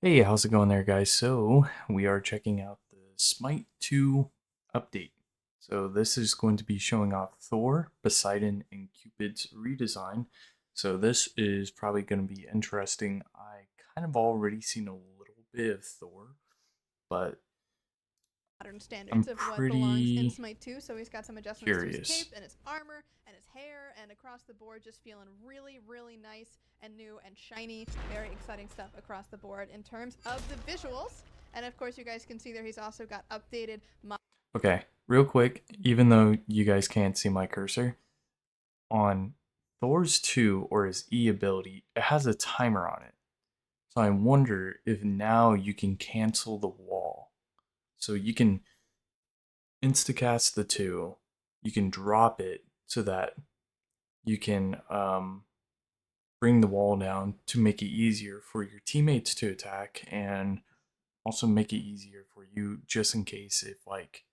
Hey, how's it going there, guys? So, we are checking out the Smite 2 update. So, this is going to be showing off Thor, Poseidon, and Cupid's redesign. So, this is probably going to be interesting. I kind of already seen a little bit of Thor, but Modern I'm standards of what belongs in pretty Smite 2. So he's got some adjustments to his cape curious. and his armor and his hair, and across the board just feeling really, really nice and new and shiny. Very exciting stuff across the board in terms of the visuals. And of course, you guys can see there he's also got updated Okay, real quick, even though you guys can't see my cursor, on Thor's 2 or his E ability, it has a timer on it. So I wonder if now you can cancel the wall. So you can instacast the 2, you can drop it so that you can bring the wall down to make it easier for your teammates to attack and also make it easier for you just in case if like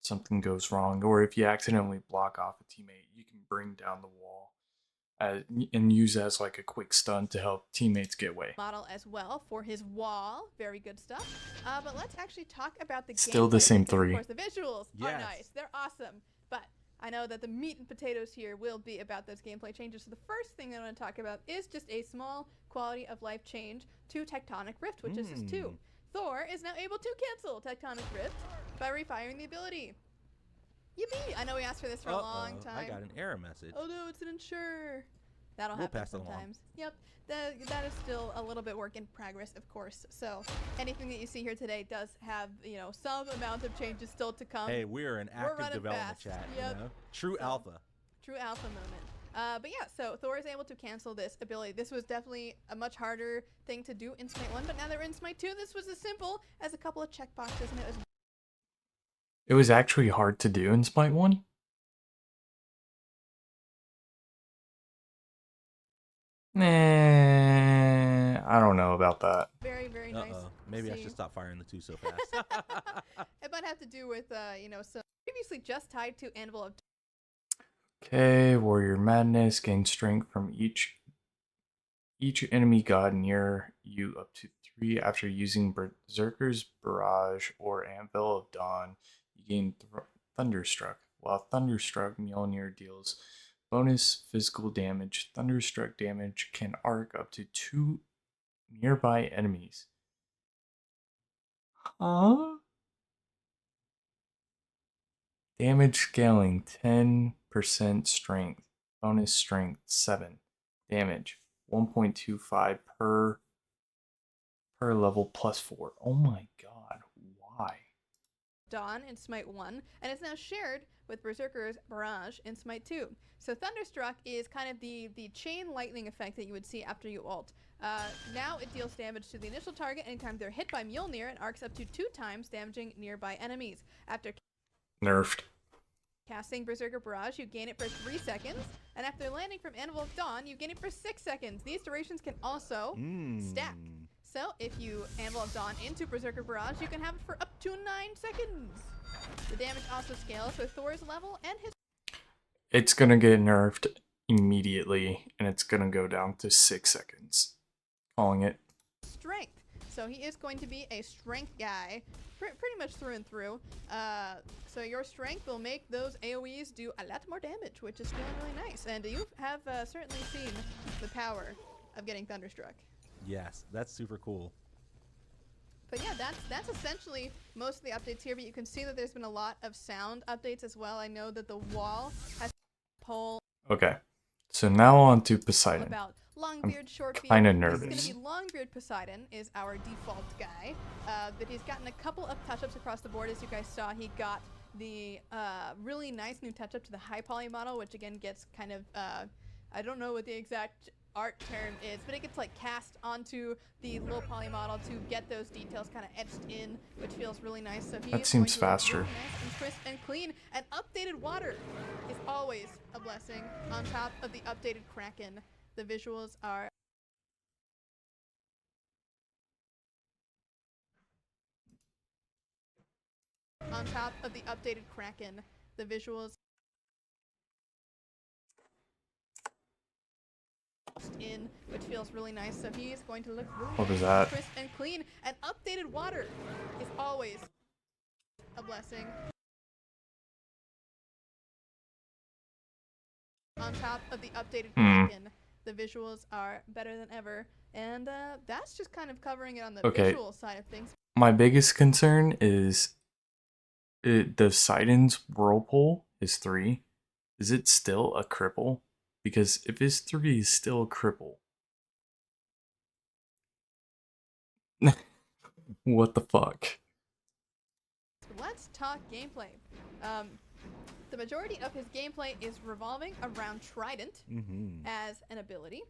something goes wrong or if you accidentally block off a teammate, you can bring down the wall and use as like a quick stun to help teammates get away. model as well for his wall. Very good stuff. But let's actually talk about the Still the gameplay same because, of 3. course, the visuals are Yes. nice. They're awesome. But I know that the meat and potatoes here will be about those gameplay changes. So the first thing I want to talk about is just a small quality of life change to Tectonic Rift, which is his 2. Thor is now able to cancel Tectonic Rift by refiring the ability. Yippee! I know we asked for this for a long time. I got an error message. Oh no, it's an ensure. That'll We'll happen pass it along. sometimes. Yep, that is still a little bit work in progress, of course. So anything that you see here today does have, some amount of changes still to Hey, we're in active running development fast. chat. Yep. You know, true So, alpha. True alpha moment. But yeah, so Thor is able to cancel this ability. This was definitely a much harder thing to do in Smite 1, but now that we're in Smite 2, this was as simple as a couple of checkboxes, and it was It was actually hard to do in Smite 1. Nah, I don't know about that. very, very nice. Maybe I See. should stop firing the 2 so fast. It might have to do with, some previously just tied to Anvil of Okay, Warrior Madness gains strength from each enemy god near you up to 3 after using Berserker's Barrage or Anvil of Dawn. You gain Thunderstruck. While Thunderstruck, Mjolnir deals bonus physical damage. Thunderstruck damage can arc up to 2 nearby enemies. Huh? Damage scaling 10% strength. Bonus strength 7. Damage 1.25 per level plus 4. Oh my god, why? Dawn in Smite 1, and it's now shared with Berserker's Barrage in Smite 2. So Thunderstruck is kind of the chain lightning effect that you would see after you ult. Now it deals damage to the initial target anytime they're hit by Mjolnir and arcs up to 2 times, damaging nearby enemies. After Nerfed. casting Berserker Barrage, you gain it for 3 seconds, and after landing from Anvil of Dawn, you gain it for 6 seconds. These durations can also stack. So if you Anvil of Dawn into Berserker Barrage, you can have it for up to 9 seconds. The damage also scales with Thor's level and his It's gonna get nerfed immediately, and it's gonna go down to 6 seconds. Calling it. strength. So he is going to be a strength guy, pretty much through and through. So your strength will make those AoEs do a lot more damage, which is feeling really nice. And you have certainly seen the power of getting Thunderstruck. Yes, that's super cool. But yeah, that's essentially most of the updates here, but you can see that there's been a lot of sound updates as well. I know that the wall has poll Okay, so now on to Poseidon. about Longbeard, Shortbeard. Kinda This nervous. is going to be Longbeard Poseidon is our default guy, but he's gotten a couple of touch-ups across the board. As you guys saw, he got the really nice new touch-up to the high poly model, which again gets kind of, I don't know what the exact art term is, but it gets like cast onto the low poly model to get those details kind of etched in, which feels really nice. So he That is seems going to look faster. really nice and crisp and clean. And updated water is always a blessing on top of the updated Kraken. The visuals are on top of the updated Kraken. The visuals in, which feels really nice. So he is going to look really What was nice, that? crisp and clean. And updated water is always a blessing. On top of the updated Kraken, the visuals are better than ever, and that's just kind of covering it on the visual side of things. My biggest concern is the Poseidon's whirlpool is 3. Is it still a cripple? Because if his 3 is still a cripple, what the fuck? Let's talk gameplay. The majority of his gameplay is revolving around Trident as an ability.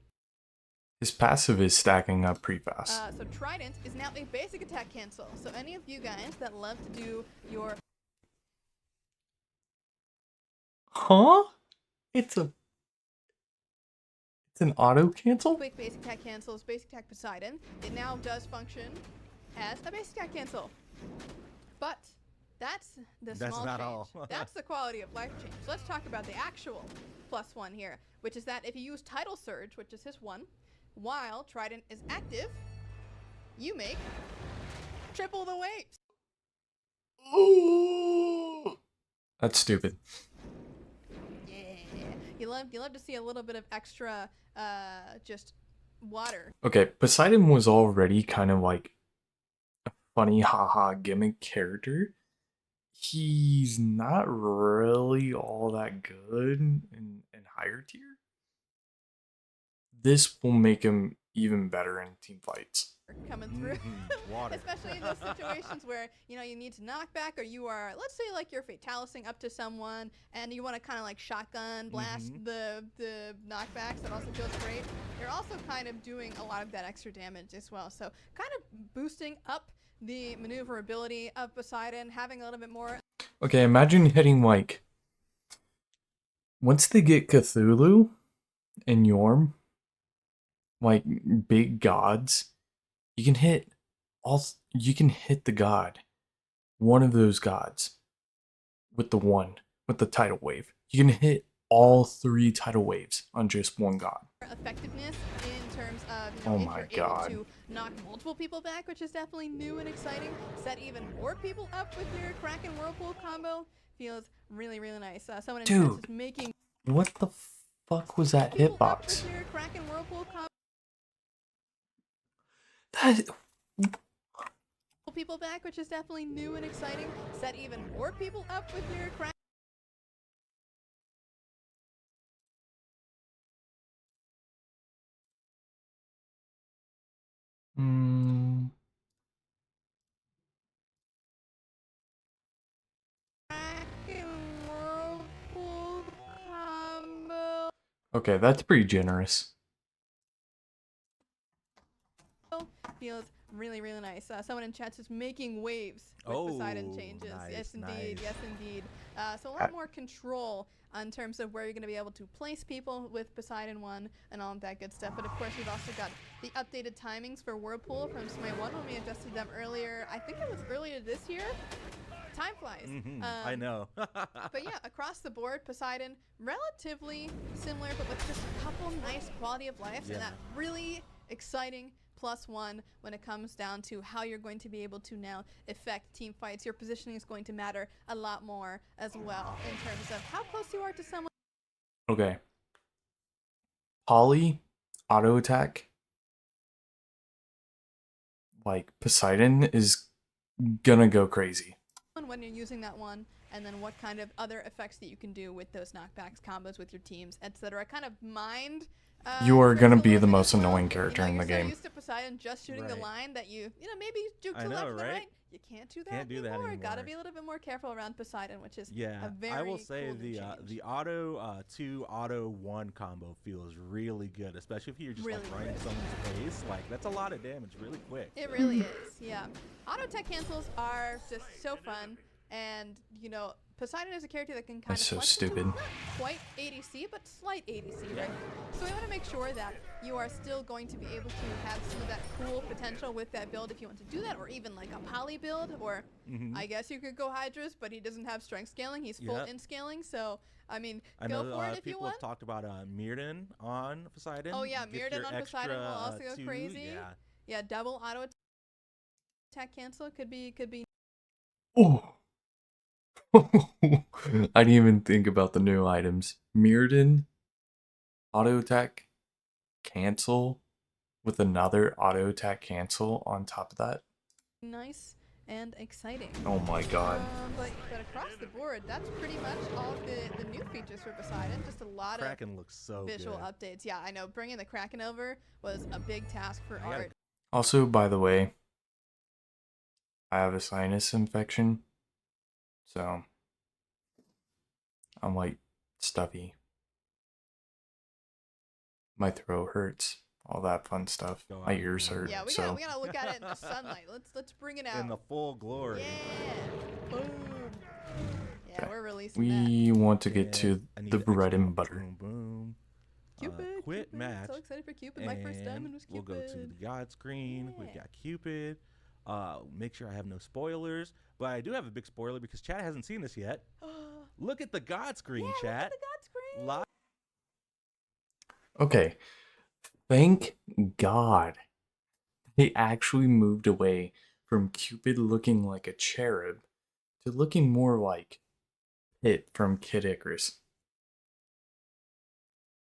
His passive is stacking up pretty fast. So Trident is now a basic attack cancel. So any of you guys that love to do your... Huh? It's an auto cancel? Quick basic attack cancels, basic attack Poseidon. It now does function as a basic attack cancel. But that's the small not change. all. That's the quality of life change. So let's talk about the actual +1 here, which is that if you use Tidal Surge, which is his 1, while Trident is active, you make triple the waves. That's stupid. Yeah. You love to see a little bit of extra just water. Okay, Poseidon was already kind of like a funny haha gimmick character. He's not really all that good in higher tier. This will make him even better in team fights. Coming through. Water. Especially in those situations where, you know, you need to knock back, or you are, let's say like you're fatalising up to someone and you want to kind of like shotgun blast the knockbacks. That also feels great. You're also kind of doing a lot of that extra damage as well. So kind of boosting up the maneuverability of Poseidon, having a little bit more. Okay, imagine hitting like once they get Cthulhu and Yorm, like big gods, you can hit the god, one of those gods, with the tidal wave. You can hit all 3 tidal waves on just one god. Effectiveness in terms of, you know, Oh if my you're God. able to knock multiple people back, which is definitely new and exciting. Set even more people up with your Kraken Whirlpool combo. Feels really, really nice. Someone in chat Dude, is making what the fuck was that people up hitbox? with your Kraken Whirlpool combo. That People back, which is definitely new and exciting. Set even more people up with your Kraken. Whirlpool combo. Okay, that's pretty generous. Feels really, really nice. Someone in chat is making waves with Poseidon changes. Nice, Yes, indeed. nice. Yes, indeed. So a lot more control in terms of where you're going to be able to place people with Poseidon 1 and all of that good stuff. But of course, we've also got the updated timings for Whirlpool from Smite 1 when we adjusted them earlier. I think it was earlier this year. Time flies. I know. But yeah, across the board, Poseidon, relatively similar, but with just a couple nice quality of lives and that really exciting +1 when it comes down to how you're going to be able to now affect team fights. Your positioning is going to matter a lot more as well in terms of how close you are to someone. Okay. Poly, auto attack, like Poseidon is gonna go crazy. When you're using that one, and then what kind of other effects that you can do with those knockbacks, combos with your teams, etc. Kind of mind. You are gonna tricks a be little the bit most as well. annoying character in you're the so game. used to Poseidon just shooting the Right. line that you know, maybe juke to I the left know, and the right? right. You can't do that Can't do that anymore. Gotta anymore. be a little bit more careful around Poseidon, which is Yeah, a very I will say cool new change. the auto 2 auto 1 combo feels really good, especially if you're just Really like running good. someone's face. Like that's a lot of damage really quick. It really is, yeah. Auto tech cancels are just so fun, and you know, Poseidon is a character that can kind That's of so flex into stupid. not quite ADC, but slight ADC, right? So we want to make sure that you are still going to be able to have some of that cool potential with that build if you want to do that, or even like a poly build, or I guess you could go Hydras, but he doesn't have strength scaling. He's full in scaling, so I mean, I go know for it if you people want. have talked about Mirrodin on Poseidon. Oh yeah, Get Mirrodin your on Poseidon will extra also go 2, crazy. Yeah. Yeah, double auto attack cancel could be Oh. I didn't even think about the new items. Mirrodin, auto attack, cancel, with another auto attack cancel on top of that. nice and exciting. Oh my god. But across the board, that's pretty much all of the new features for Poseidon. Just a lot Kraken looks so of visual good. updates. Yeah, I know. Bringing the Kraken over was a big task for Art. Also, by the way, I have a sinus infection, so I'm like stuffy. My throat hurts, all that fun stuff. My ears hurt. Yeah, we gotta look at it in the sunlight. Let's bring it out in the full glory. Yeah, boom. Yeah, Okay. we're releasing We want to get to I need the bread extra and butter. Boom, boom. Cupid. Quit Cupid. match. So excited for Cupid. My first diamond was We'll Cupid. go to the God screen. We've Yeah. got Cupid. Make sure I have no spoilers, but I do have a big spoiler because chat hasn't seen this yet. Look at the God screen, Yeah, chat. look at the God screen. Live. Okay, thank God they actually moved away from Cupid looking like a cherub to looking more like Pit from Kid Icarus.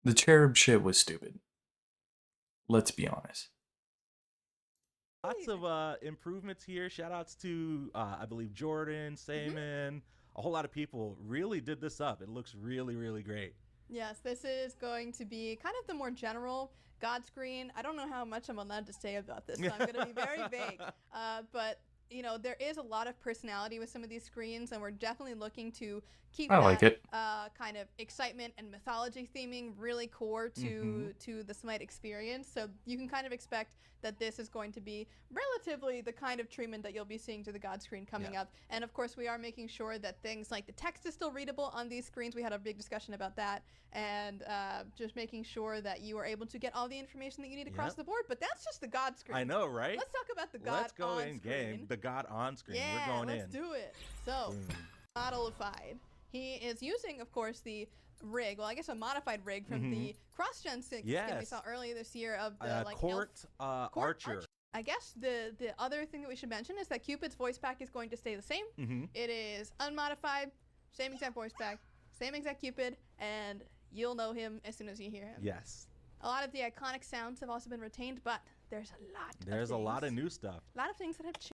The cherub shit was stupid. Let's be honest. Lots of improvements here. Shout outs to, I believe, Jordan, Saman. A whole lot of people really did this up. It looks really, really great. Yes, this is going to be kind of the more general God screen. I don't know how much I'm allowed to say about this, so I'm going to be very vague. But, you know, there is a lot of personality with some of these screens, and we're definitely looking to keep that kind of excitement and mythology theming really core to the Smite experience. So you can kind of expect that this is going to be relatively the kind of treatment that you'll be seeing to the God screen coming up. And of course, we are making sure that things like the text is still readable on these screens. We had a big discussion about that, and just making sure that you are able to get all the information that you need across the board. But that's just the God screen. I know, right? Let's talk about the God Let's go on in screen. game. The God on screen. Yeah, We're going let's in. do it. So, modelified. He is using, of course, the rig. Well, I guess a modified rig from the cross-gen skin we saw earlier this year of the Court Archer. I guess the other thing that we should mention is that Cupid's voice pack is going to stay the same. It is unmodified, same exact voice pack, same exact Cupid, and you'll know him as soon as you hear him. Yes. A lot of the iconic sounds have also been retained, but there's a lot of new stuff. A lot of things that have changed.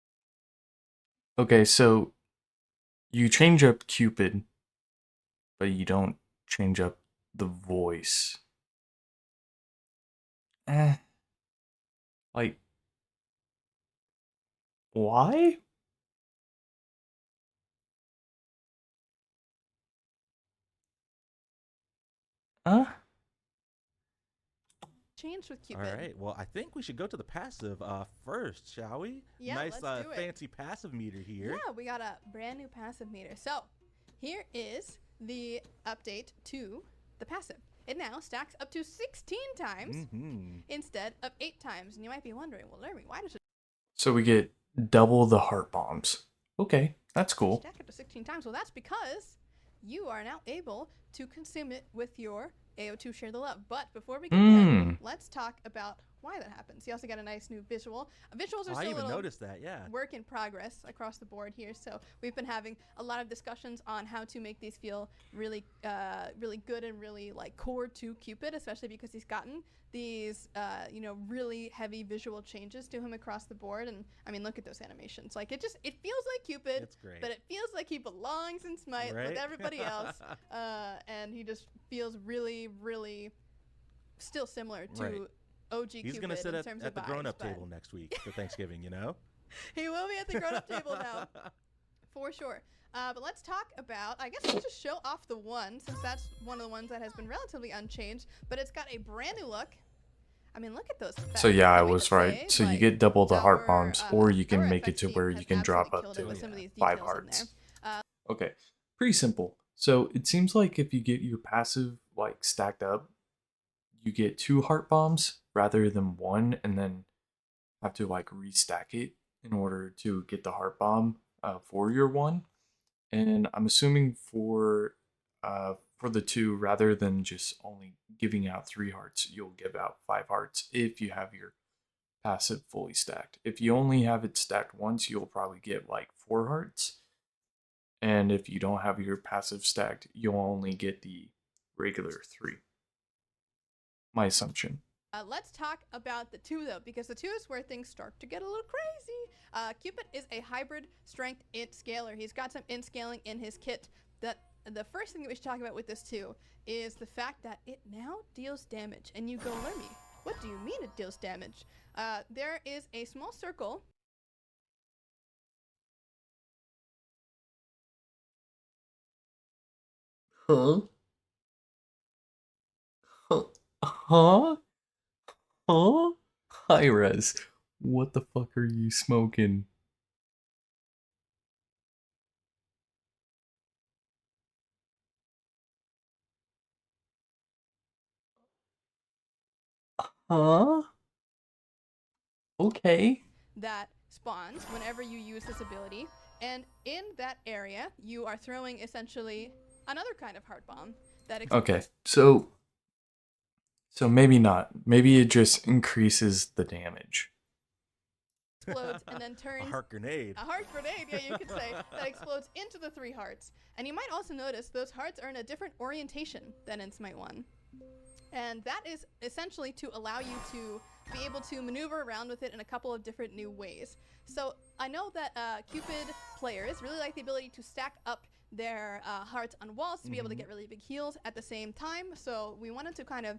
Okay, so you change up Cupid, but you don't change up the voice. Like, why? Changed with Cupid. All right. Well, I think we should go to the passive first, shall we? Yeah, nice let's do it. fancy passive meter here. Yeah, we got a brand new passive meter. So here is the update to the passive. It now stacks up to 16 times instead of 8 times. And you might be wondering, well, Larry, why does it So we get double the heart bombs. Okay, that's cool. stack up to 16 times? Well, that's because you are now able to consume it with your AO2 Share the Love. But before we get there, let's talk about why that happens. You also got a nice new visual. Visuals are still a little work in progress across the board here. So we've been having a lot of discussions on how to make these feel really, really good and really like core to Cupid, especially because he's gotten these, you know, really heavy visual changes to him across the board. And I mean, look at those animations. Like it feels like Cupid, It's great. but it feels like he belongs in Smite with everybody else. And he just feels really, really still similar to OG He's Cupid going to sit in terms at of the vibes, grown-up but table next week for Thanksgiving, you know? he will be at the grown-up table now, for sure. But let's talk about, I guess let's just show off the one, since that's one of the ones that has been relatively unchanged, but it's got a brand new look. I mean, look at those effects. So yeah, I Can we was just right. say, So you like, get double the heart our, bombs, or you can our make it FX to team where has you can drop absolutely up killed it to with some of these 5 details in hearts. there. Okay, Pretty simple. So it seems like if you get your passive like stacked up, you get 2 heart bombs rather than one, and then have to like restack it in order to get the heart bomb for your one. And I'm assuming for the two, rather than just only giving out 3 hearts, you'll give out 5 hearts if you have your passive fully stacked. If you only have it stacked once, you'll probably get like 4 hearts. And if you don't have your passive stacked, you'll only get the regular 3. My assumption. Let's talk about the 2 though, because the 2 is where things start to get a little crazy. Cupid is a hybrid strength int scaler. He's got some int scaling in his kit. That the first thing that we should talk about with this 2 is the fact that it now deals damage. And you go, Lemmy, what do you mean it deals damage? There is a small circle. Huh? Huh? Huh? Huh? Hi, Res. What the fuck are you smoking? Huh? Okay. That spawns whenever you use this ability, and in that area you are throwing essentially another kind of heart bomb that Okay. So maybe not. Maybe it just increases the damage. explodes and then turns A heart grenade. a heart grenade, yeah, you could say, that explodes into the 3 hearts. And you might also notice those hearts are in a different orientation than in Smite 1. And that is essentially to allow you to be able to maneuver around with it in a couple of different new ways. So I know that Cupid players really like the ability to stack up their hearts on walls to be able to get really big heals at the same time. So we wanted to kind of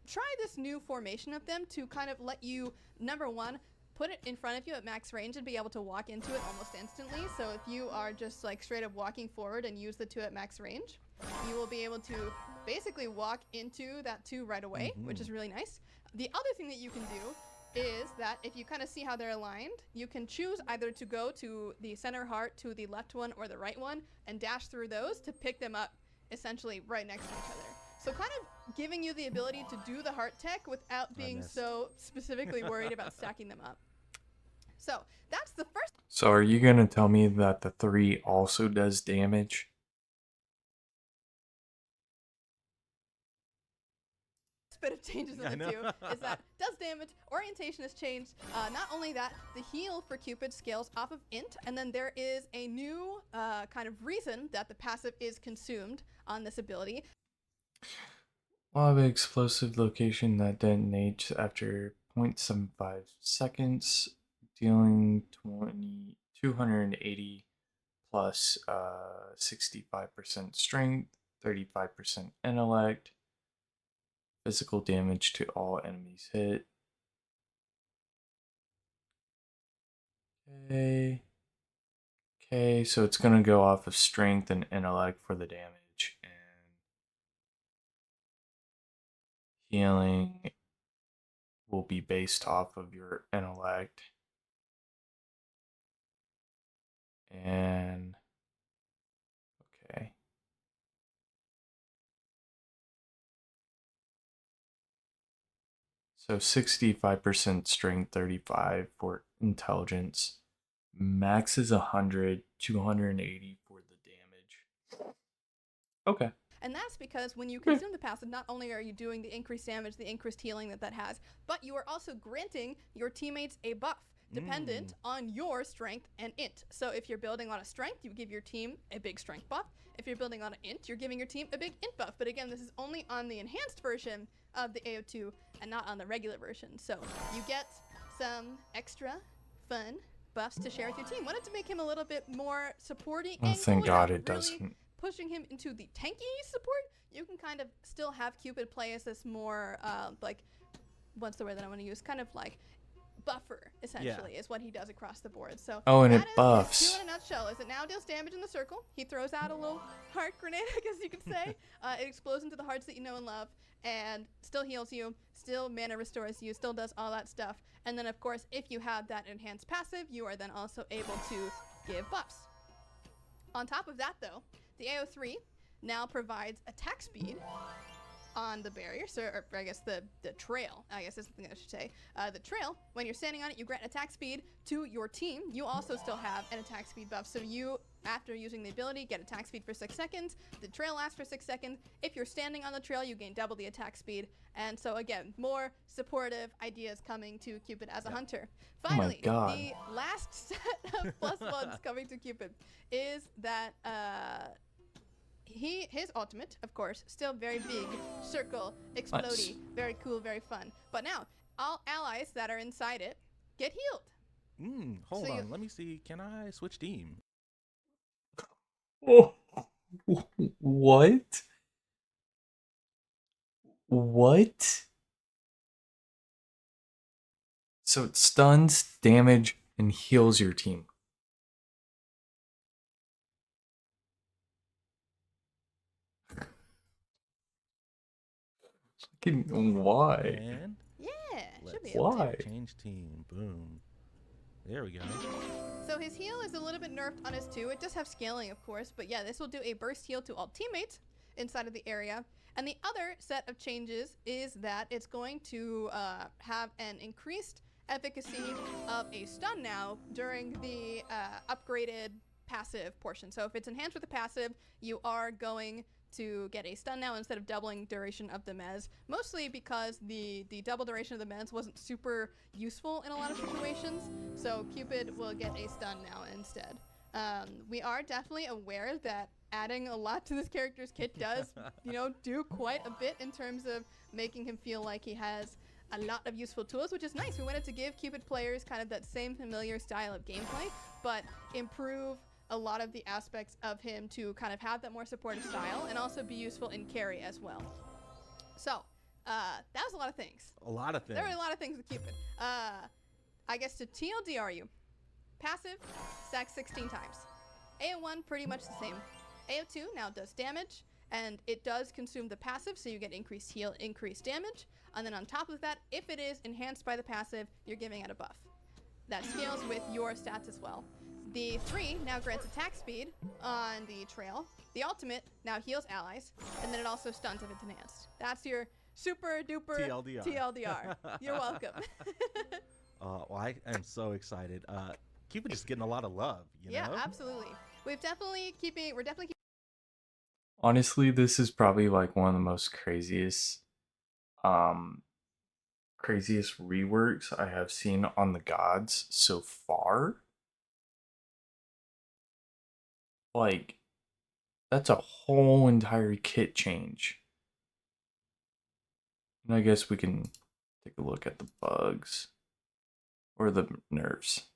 try this new formation of them to kind of let you, number one, put it in front of you at max range and be able to walk into it almost instantly. So if you are just like straight up walking forward and use the 2 at max range, you will be able to basically walk into that 2 right away, which is really nice. The other thing that you can do is that if you kind of see how they're aligned, you can choose either to go to the center heart, to the left one, or the right one, and dash through those to pick them up essentially right next to each other. So kind of giving you the ability to do the heart tech without being so specifically worried about stacking them up. So that's the first So are you gonna tell me that the 3 also does damage? bit of changes in the 2 is that does damage, orientation has changed. Not only that, the heal for Cupid scales off of int, and then there is a new kind of reason that the passive is consumed on this ability. We'll have an explosive location that detonates after 0.75 seconds, dealing 280 plus 65% strength, 35% intellect, physical damage to all enemies hit. Okay, so it's gonna go off of strength and intellect for the damage, and healing will be based off of your intellect. And okay. So 65% strength, 35 for intelligence. Max is 100, 280 for the damage. Okay. And that's because when you consume the passive, not only are you doing the increased damage, the increased healing that has, but you are also granting your teammates a buff dependent on your strength and int. So if you're building on a strength, you give your team a big strength buff. If you're building on an int, you're giving your team a big int buff. But again, this is only on the enhanced version of the AO2 and not on the regular version. So you get some extra fun buffs to share with your team. Wanted to make him a little bit more supporting. Oh, thank God it doesn't. Pushing him into the tanky support. You can kind of still have Cupid play as this more like, what's the word that I want to use? Kind of like buffer, essentially, is what he does across the board. So and that it is buffs. 2 in a nutshell. Is it now deals damage in the circle? He throws out a little heart grenade, I guess you could say. It explodes into the hearts that you know and love, and still heals you, still mana restores you, still does all that stuff. And then, of course, if you have that enhanced passive, you are then also able to give buffs. On top of that, though, The AO3 now provides attack speed on the barrier, so, or I guess the trail, I guess is something I should say. The trail, when you're standing on it, you grant attack speed to your team. You also still have an attack speed buff, so you, after using the ability, get attack speed for 6 seconds. The trail lasts for 6 seconds. If you're standing on the trail, you gain double the attack speed. And so again, more supportive ideas coming to Cupid as a hunter. Oh my Finally, God. the last set of plus ones coming to Cupid is that his ultimate, of course, still very big, circle, explodey, Nice. very cool, very fun. But now, all allies that are inside it get healed. Hold So on. you- Let me see. Can I switch team? Oh, what? What? So it stuns, damage, and heals your team. Why? And Yeah, should let's be able to. Why? change team. Boom. There we go. So his heal is a little bit nerfed on his 2. It does have scaling, of course, but yeah, this will do a burst heal to all teammates inside of the area. And the other set of changes is that it's going to have an increased efficacy of a stun now during the upgraded passive portion. So if it's enhanced with a passive, you are going to get a stun now instead of doubling duration of the mez, mostly because the double duration of the mez wasn't super useful in a lot of situations, so Cupid will get a stun now instead. We are definitely aware that adding a lot to this character's kit does, do quite a bit in terms of making him feel like he has a lot of useful tools, which is nice. We wanted to give Cupid players kind of that same familiar style of gameplay, but improve a lot of the aspects of him to kind of have that more supportive style and also be useful in carry as well. So, that was a lot of things. A lot of things. There were a lot of things with Cupid. I guess to TLDR you, passive, stacks 16 times. AO1, pretty much the same. AO2 now does damage, and it does consume the passive, so you get increased heal, increased damage. And then on top of that, if it is enhanced by the passive, you're giving it a buff. That scales with your stats as well. The 3 now grants attack speed on the trail. The ultimate now heals allies, and then it also stuns if it's enhanced. That's your super duper TLDR. You're welcome. Well, I am so excited. Cupid just getting a lot of love, you Yeah, know? absolutely. We're definitely keeping Honestly, this is probably like one of the most craziest reworks I have seen on the gods so far. Like, that's a whole entire kit change. And I guess we can take a look at the bugs or the nerfs.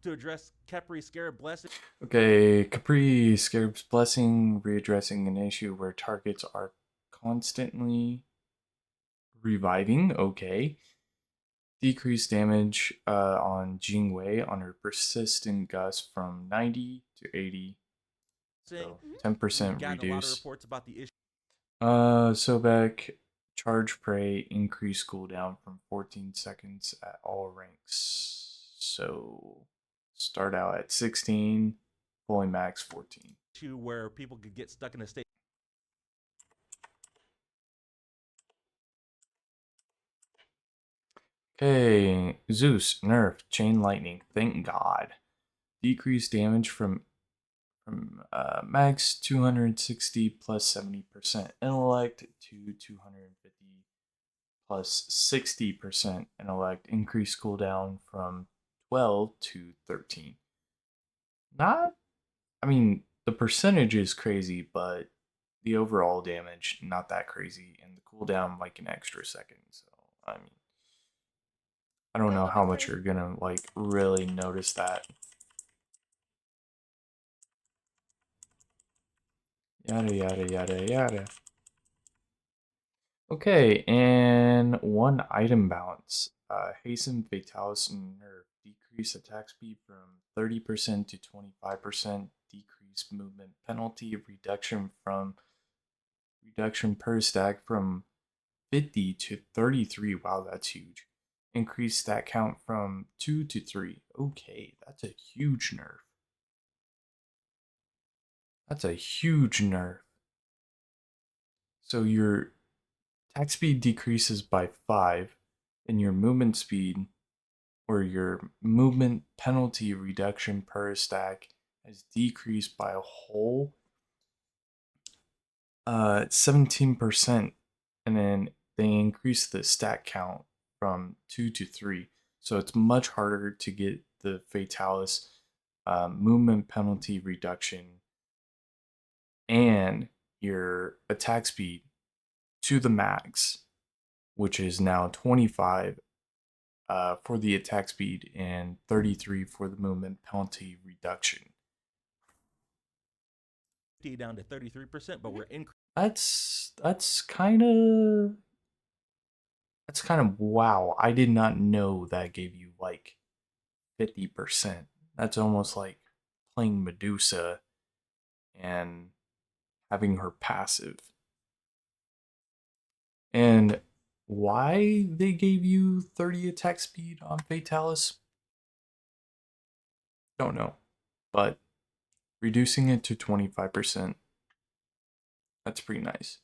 To address Capri Scarab Blessing. Okay, Capri Scarab's Blessing, readdressing an issue where targets are constantly reviving. Okay. Decrease damage on Jingwei on her persistent gust from 90 to 80. So 10% Gotten a lot of reduce. reports about the issue. Sobek, charge prey, increase cooldown from 14 seconds at all ranks. So start out at 16, fully max 14. Where people could get stuck in a state. Okay, Zeus, nerf, chain lightning, thank God. Decrease damage from max 260 plus 70% intellect to 250 plus 60% intellect. Increase cooldown from 12 to 13. Not, I mean, the percentage is crazy, but the overall damage not that crazy, and the cooldown like an extra second. So I mean, I don't know how much you're gonna like really notice that. Yada yada yada yada. Okay, and one item balance. Hasten Fatalis Nerf. Decrease attack speed from 30% to 25%. Decrease movement penalty. Reduction per stack from 50 to 33. Wow, that's huge. Increase stat count from 2 to 3. Okay, that's a huge nerf. That's a huge nerf. So your attack speed decreases by 5, and your movement speed or your movement penalty reduction per stack has decreased by a whole 17%, and then they increase the stack count from 2 to 3. So it's much harder to get the Fatalis movement penalty reduction and your attack speed to the max, which is now 25 for the attack speed and 33 for the movement penalty reduction. Down to 33%, but we're increasing. That's kind of wow. I did not know that gave you like 50%. That's almost like playing Medusa and having her passive. And why they gave you 30 attack speed on Fatalis? Don't know. But reducing it to 25%, that's pretty nice.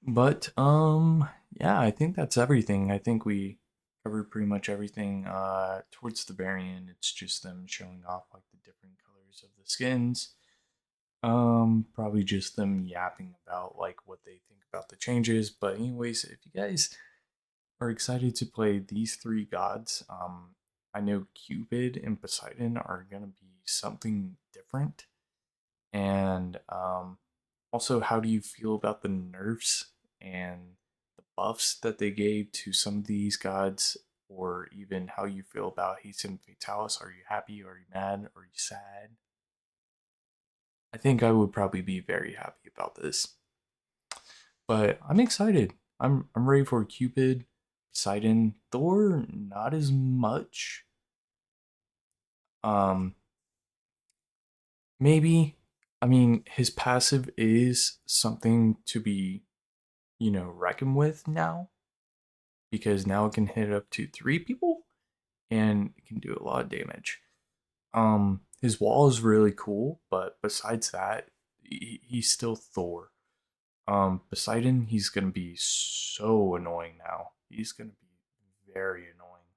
But yeah, I think that's everything. I think we covered pretty much everything. Towards the very end, it's just them showing off like the different colors of the skins. Probably just them yapping about like what they think about the changes. But anyways, if you guys are excited to play these three gods, I know Cupid and Poseidon are gonna be something different. And also, how do you feel about the nerfs and the buffs that they gave to some of these gods, or even how you feel about Haste and Fatalis? Are you happy? Are you mad? Are you sad? I think I would probably be very happy about this. But I'm excited. I'm ready for Cupid, Poseidon, Thor, not as much. Maybe. I mean, his passive is something to be, reckoned with now. Because now it can hit up to 3 people and it can do a lot of damage. His wall is really cool, but besides that, he's still Thor. Poseidon, he's gonna be so annoying now. He's gonna be very annoying,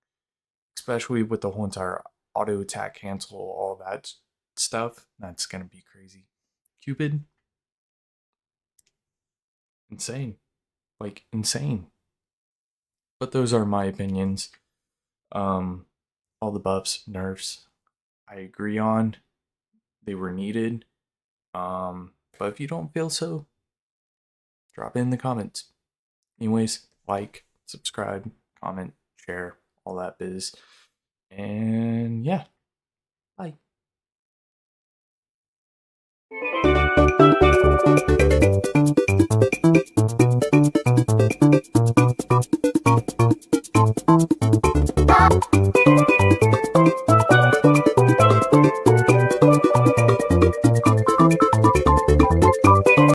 especially with the whole entire auto attack cancel, all that stuff. That's gonna be crazy. Cupid, insane, like insane. But those are my opinions. All the buffs, nerfs, I agree on. They were needed. But if you don't feel so, drop it in the comments. Anyways, like, subscribe, comment, share, all that biz. And yeah, bye.